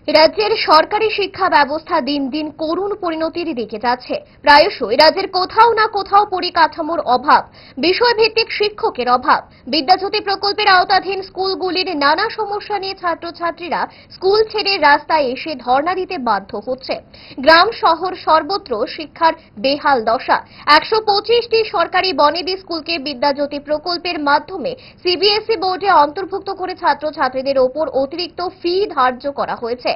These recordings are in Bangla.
রাজ্যের সরকারি শিক্ষা ব্যবস্থা দিন দিন করুণ পরিণতির দিকে যাচ্ছে। প্রায়শই রাজ্যের কোথাও না কোথাও পরিকাঠামোর অভাব, বিষয়ভিত্তিক শিক্ষকের অভাব। বিদ্যাজ্যোতি প্রকল্পের আওতাধীন স্কুলগুলির নানা সমস্যা নিয়ে ছাত্রছাত্রীরা স্কুল ছেড়ে রাস্তায় এসে ধর্ণা দিতে বাধ্য হচ্ছে। গ্রাম শহর সর্বত্র শিক্ষার বেহাল দশা। 125টি সরকারি বনেদি স্কুলকে বিদ্যাজ্যোতি প্রকল্পের মাধ্যমে সিবিএসই বোর্ডে অন্তর্ভুক্ত করে ছাত্রছাত্রীদের ওপর অতিরিক্ত ফি ধার্য করা হয়েছে।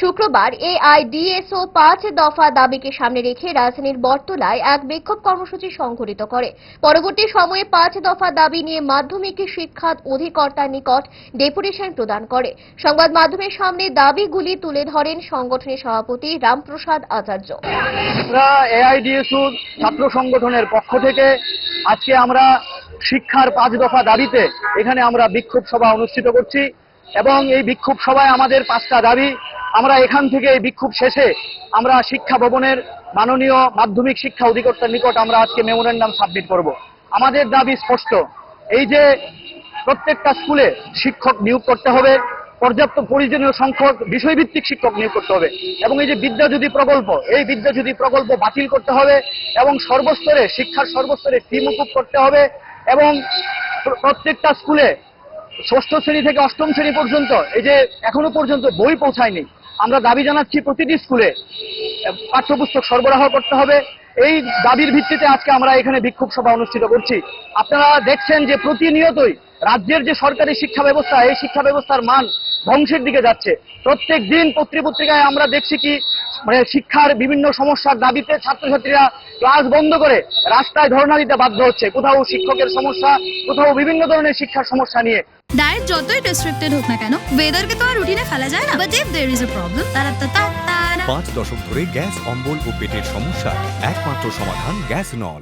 শুক্রবার এআইডিএসও 5 দফা দাবিকে সামনে রেখে রাজধানীর বটতলায় এক বিক্ষোভ কর্মসূচি সংঘটিত করে। পরবর্তী সময়ে 5 দফা দাবি নিয়ে মাধ্যমিক শিক্ষা অধিকর্তার নিকট ডেপুটেশন প্রদান করে। সংবাদ মাধ্যমের সামনে দাবিগুলি তুলে ধরেন সংগঠনের সভাপতি রামপ্রসাদ আচার্য। এআইডিএসও ছাত্র সংগঠনের পক্ষ থেকে আজকে আমরা শিক্ষার 5 দফা দাবিতে এখানে আমরা বিক্ষোভ সভা অনুষ্ঠিত করছি এবং এই বিক্ষোভ সভায় আমাদের 5টা দাবি। আমরা এখান থেকে এই বিক্ষোভ শেষে আমরা শিক্ষা ভবনের মাননীয় মাধ্যমিক শিক্ষা অধিকর্তার নিকট আমরা আজকে মেমোরেন্ডাম সাবমিট করব। আমাদের দাবি স্পষ্ট, এই যে প্রত্যেকটা স্কুলে শিক্ষক নিয়োগ করতে হবে, পর্যাপ্ত প্রয়োজনীয় সংখ্যক বিষয়ভিত্তিক শিক্ষক নিয়োগ করতে হবে এবং এই যে বিদ্যাজ্যোতি প্রকল্প, এই বিদ্যাজ্যোতি প্রকল্প বাতিল করতে হবে এবং সর্বস্তরে শিক্ষার সর্বস্তরে ফি মুকুব করতে হবে এবং প্রত্যেকটা স্কুলে 6ষ্ঠ শ্রেণী থেকে 8ম শ্রেণী পর্যন্ত এই যে এখনো পর্যন্ত বই পৌঁছায়নি, আমরা দাবি জানাচ্ছি প্রতিটি স্কুলে পাঠ্যপুস্তক সরবরাহ করতে হবে। এই দাবির ভিত্তিতে আজকে আমরা এখানে বিক্ষোভ সভা অনুষ্ঠিত করছি। আপনারা দেখছেন যে প্রতিনিয়তই রাজ্যের যে সরকারি শিক্ষা ব্যবস্থা, এই শিক্ষা ব্যবস্থার মান ধ্বংসের দিকে যাচ্ছে। প্রত্যেক দিন পত্রিকায় আমরা দেখছি কি শিক্ষার বিভিন্ন সমস্যার দাবিতে ছাত্রছাত্রীরা ক্লাস বন্ধ করে রাস্তায় ধর্ণা দিতে বাধ্য হচ্ছে। কোথাও শিক্ষকের সমস্যা, কোথাও বিভিন্ন ধরনের শিক্ষার সমস্যা নিয়ে। ডায়েট যতই রেস্ট্রিক্টেড হোক না কেন, ওয়েদারকে তো আর রুটিনে ফেলা যায় না। But if there is a problem, 5 দশক ধরে গ্যাস, অম্বল ও পেটের সমস্যা একমাত্র সমাধান গ্যাস নল।